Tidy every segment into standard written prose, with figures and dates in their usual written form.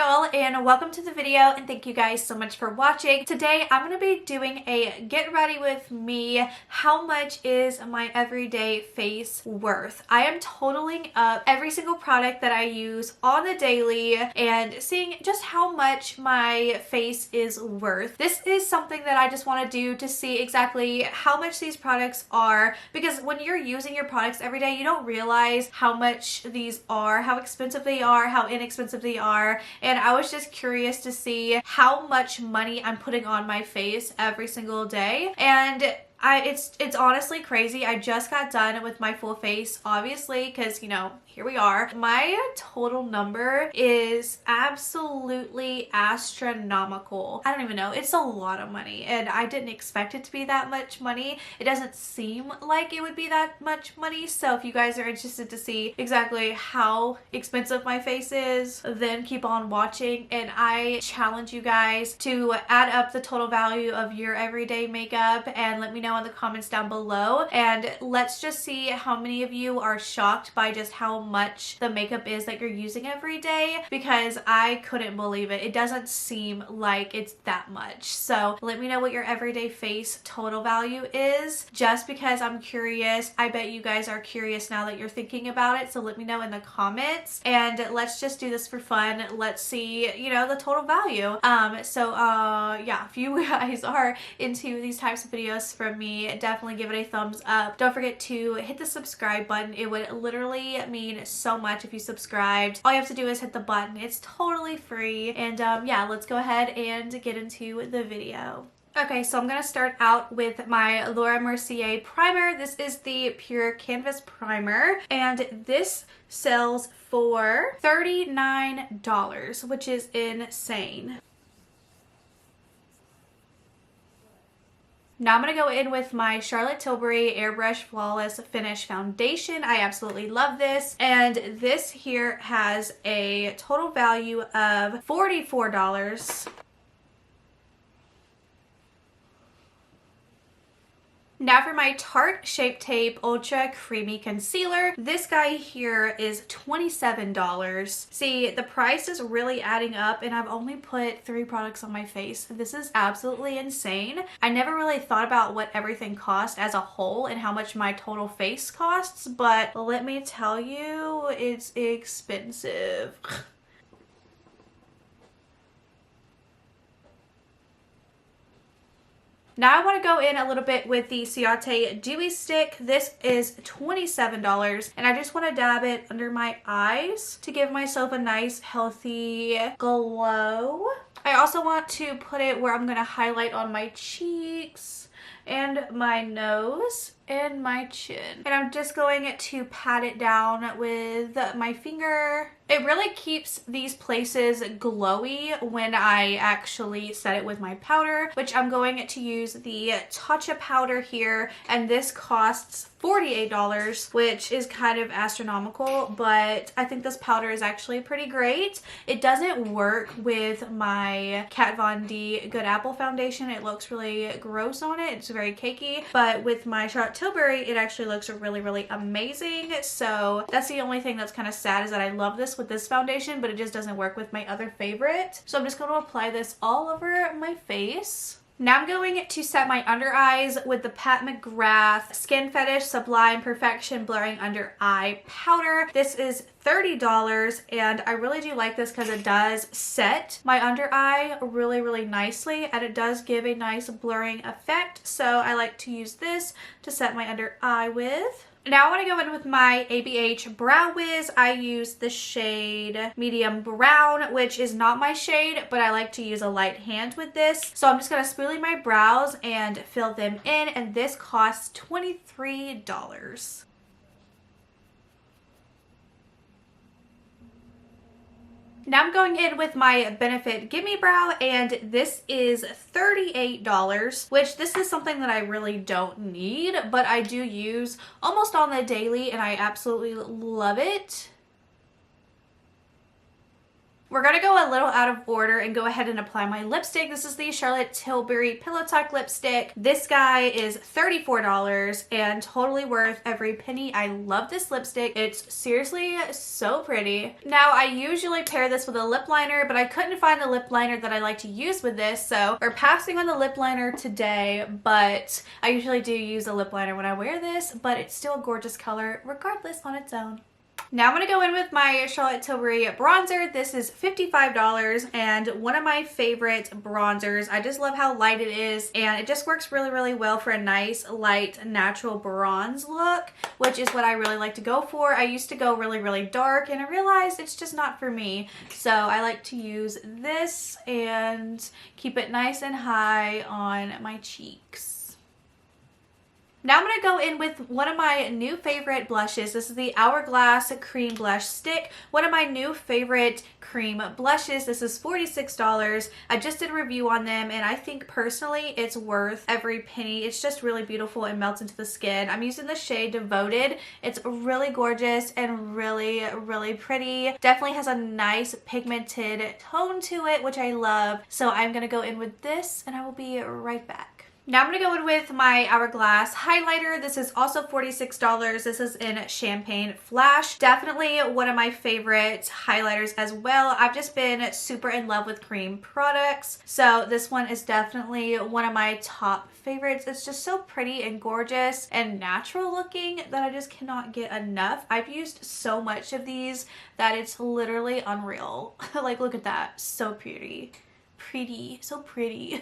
y'all, and welcome to the video, and thank you guys so much for watching. Today I'm going to be doing a get ready with me, how much is my everyday face worth. I am totaling up every single product that I use on the daily and seeing just how much my face is worth. This is something that I just want to do to see exactly how much these products are, because when you're using your products every day, you don't realize how much these are, how expensive they are, how inexpensive they are. And I was just curious to see how much money I'm putting on my face every single day. And it's honestly crazy. I just got done with my full face, obviously, because, you know, here we are. My total number is absolutely astronomical. I don't even know. It's a lot of money, and I didn't expect it to be that much money. It doesn't seem like it would be that much money. So if you guys are interested to see exactly how expensive my face is, then keep on watching. And I challenge you guys to add up the total value of your everyday makeup and let me know in the comments down below, and let's just see how many of you are shocked by just how much the makeup is that you're using every day, because I couldn't believe it. It doesn't seem like it's that much. So let me know what your everyday face total value is, just because I'm curious. I bet you guys are curious now that you're thinking about it, so let me know in the comments, and let's just do this for fun. Let's see, you know, the total value. Yeah, if you guys are into these types of videos from me, definitely give it a thumbs up. Don't forget to hit the subscribe button. It would literally mean so much if you subscribed. All you have to do is hit the button. It's totally free. And yeah, let's go ahead and get into the video. Okay, so I'm going to start out with my Laura Mercier primer. This is the Pure Canvas Primer, and this sells for $39, which is insane. Now I'm going to go in with my Charlotte Tilbury Airbrush Flawless Finish Foundation. I absolutely love this. And this here has a total value of $44. Now for my Tarte Shape Tape Ultra Creamy Concealer. This guy here is $27. See, the price is really adding up, and I've only put 3 products on my face. This is absolutely insane. I never really thought about what everything cost as a whole and how much my total face costs, but let me tell you, it's expensive. Now I want to go in a little bit with the Ciate Dewy Stick. This is $27, and I just want to dab it under my eyes to give myself a nice healthy glow. I also want to put it where I'm going to highlight on my cheeks and my nose and my chin. And I'm just going to pat it down with my finger. It really keeps these places glowy when I actually set it with my powder, which I'm going to use the Tarte powder here, and this costs $48, which is kind of astronomical, but I think this powder is actually pretty great. It doesn't work with my Kat Von D Good Apple foundation. It looks really gross on it. It's very cakey, but with my Charlotte Tilbury, it actually looks really, really amazing. So that's the only thing that's kind of sad, is that I love this with this foundation, but it just doesn't work with my other favorite. So I'm just going to apply this all over my face. Now I'm going to set my under eyes with the Pat McGrath Skin Fetish Sublime Perfection Blurring Under Eye Powder. This is $30, and I really do like this because it does set my under eye really, really nicely, and it does give a nice blurring effect. So I like to use this to set my under eye with. Now I want to go in with my ABH Brow Wiz. I use the shade Medium Brown, which is not my shade, but I like to use a light hand with this. So I'm just going to spoolie my brows and fill them in, and this costs $23. Now I'm going in with my Benefit GimMe Brow, and this is $38, which this is something that I really don't need, but I do use almost on the daily, and I absolutely love it. We're gonna go a little out of order and go ahead and apply my lipstick. This is the Charlotte Tilbury Pillow Talk lipstick. This guy is $34 and totally worth every penny. I love this lipstick. It's seriously so pretty. Now, I usually pair this with a lip liner, but I couldn't find the lip liner that I like to use with this, so we're passing on the lip liner today, but I usually do use a lip liner when I wear this, but it's still a gorgeous color regardless on its own. Now I'm going to go in with my Charlotte Tilbury bronzer. This is $55 and one of my favorite bronzers. I just love how light it is and it just works really, really well for a nice, light, natural bronze look, which is what I really like to go for. I used to go really, really dark and I realized it's just not for me. So I like to use this and keep it nice and high on my cheeks. Now I'm going to go in with one of my new favorite blushes. This is the Hourglass Cream Blush Stick. One of my new favorite cream blushes. This is $46. I just did a review on them and I think personally it's worth every penny. It's just really beautiful and melts into the skin. I'm using the shade Devoted. It's really gorgeous and really, really pretty. Definitely has a nice pigmented tone to it, which I love. So I'm going to go in with this and I will be right back. Now I'm going to go in with my Hourglass Highlighter. This is also $46. This is in Champagne Flash. Definitely one of my favorite highlighters as well. I've just been super in love with cream products. So this one is definitely one of my top favorites. It's just so pretty and gorgeous and natural looking that I just cannot get enough. I've used so much of these that it's literally unreal. Like, look at that. So pretty. So pretty.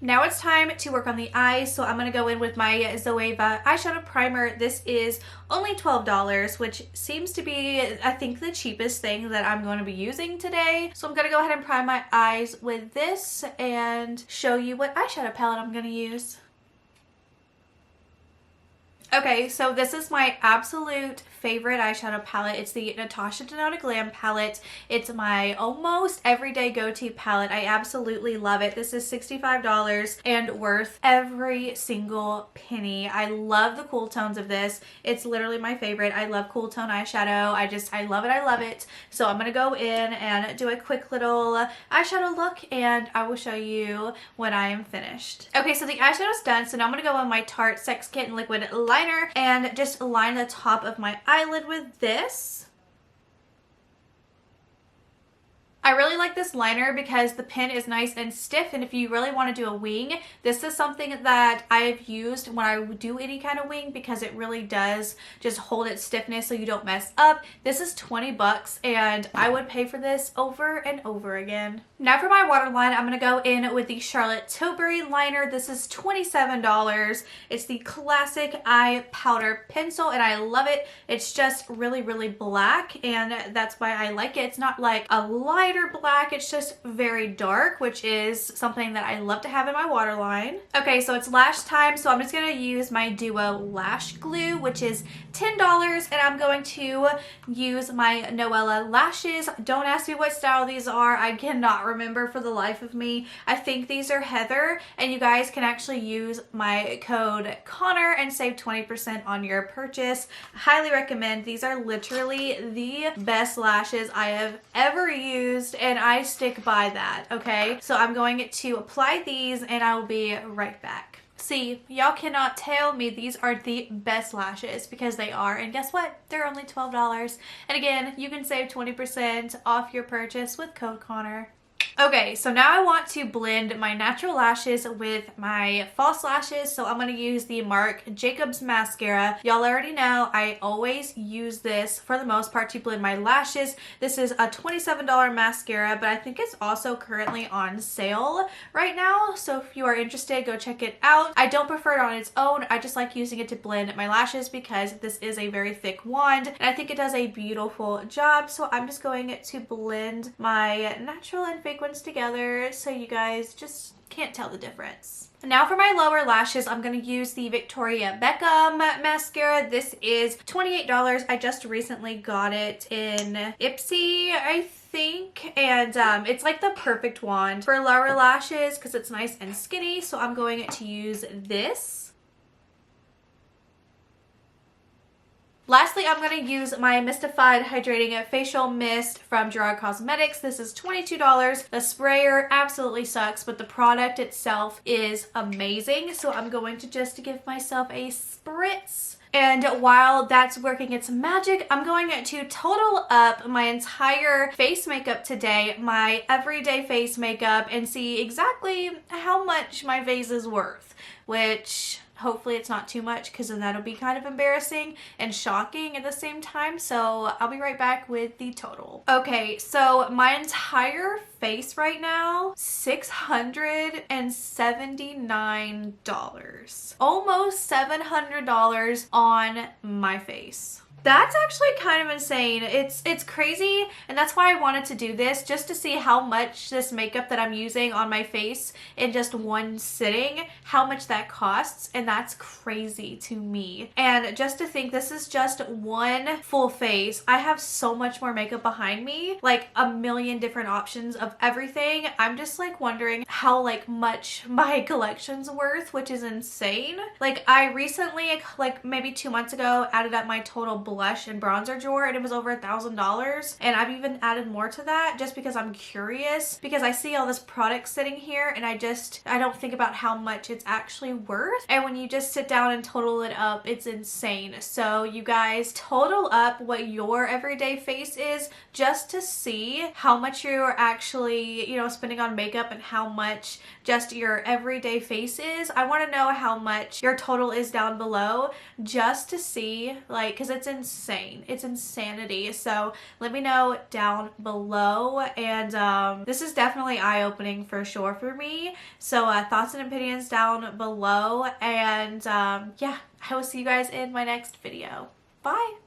Now it's time to work on the eyes, so I'm going to go in with my Zoeva eyeshadow primer. This is only $12, which seems to be, I think, the cheapest thing that I'm going to be using today. So I'm going to go ahead and prime my eyes with this and show you what eyeshadow palette I'm going to use. Okay, so this is my absolute favorite eyeshadow palette. It's the Natasha Denona Glam palette. It's my almost everyday go-to palette. I absolutely love it. This is $65 and worth every single penny. I love the cool tones of this. It's literally my favorite. I love cool tone eyeshadow. I love it. I love it. So I'm going to go in and do a quick little eyeshadow look and I will show you when I am finished. Okay, so the eyeshadow's done. So now I'm going to go on my Tarte Sex Kitten Liquid Liner and just line the top of my eyelid with this. I really like this liner because the pen is nice and stiff, and if you really want to do a wing, this is something that I've used when I do any kind of wing because it really does just hold its stiffness so you don't mess up. This is 20 bucks and I would pay for this over and over again. Now for my waterline, I'm going to go in with the Charlotte Tilbury liner. This is $27. It's the classic eye powder pencil and I love it. It's just really, really black and that's why I like it. It's not like a lighter black, it's just very dark, which is something that I love to have in my waterline. Okay, so it's lash time, so I'm just going to use my Duo Lash Glue, which is $10, and I'm going to use my Noella lashes. Don't ask me what style these are. I cannot remember for the life of me. I think these are Heather, and you guys can actually use my code Connor and save 20% on your purchase. Highly recommend. These are literally the best lashes I have ever used and I stick by that, okay? So I'm going to apply these and I will be right back. See, y'all cannot tell me these are the best lashes because they are. And guess what? They're only $12. And again, you can save 20% off your purchase with code Connor. Okay, so now I want to blend my natural lashes with my false lashes, so I'm going to use the Marc Jacobs mascara. Y'all already know I always use this for the most part to blend my lashes. This is a $27 mascara, but I think it's also currently on sale right now, so if you are interested, go check it out. I don't prefer it on its own. I just like using it to blend my lashes because this is a very thick wand, and I think it does a beautiful job, so I'm just going to blend my natural and fake ones together so you guys just can't tell the difference. Now for my lower lashes, I'm going to use the Victoria Beckham mascara. This is $28. I just recently got it in Ipsy, I think, and it's like the perfect wand for lower lashes because it's nice and skinny, so I'm going to use this. Lastly, I'm going to use my Mystified Hydrating Facial Mist from Gerard Cosmetics. This is $22. The sprayer absolutely sucks, but the product itself is amazing. So I'm going to just give myself a spritz. And while that's working its magic, I'm going to total up my entire face makeup today, my everyday face makeup, and see exactly how much my face is worth, which hopefully it's not too much, because then that'll be kind of embarrassing and shocking at the same time. So I'll be right back with the total. Okay, so my entire face right now, $679. Almost $700 on my face. That's actually kind of insane. It's crazy, and that's why I wanted to do this, just to see how much this makeup that I'm using on my face in just one sitting, how much that costs, and that's crazy to me. And just to think this is just one full face. I have so much more makeup behind me, like a million different options of everything. I'm just like wondering how like much my collection's worth, which is insane. Like I recently, like maybe 2 months ago, added up my total blush and bronzer drawer, and it was over $1,000, and I've even added more to that just because I'm curious, because I see all this product sitting here and I don't think about how much it's actually worth. And when you just sit down and total it up, it's insane. So you guys, total up what your everyday face is just to see how much you're actually, you know, spending on makeup and how much just your everyday face is. I want to know how much your total is down below, just to see, like, because it's insane. It's insanity. So let me know down below. And this is definitely eye-opening for sure for me. So thoughts and opinions down below. And yeah, I will see you guys in my next video. Bye!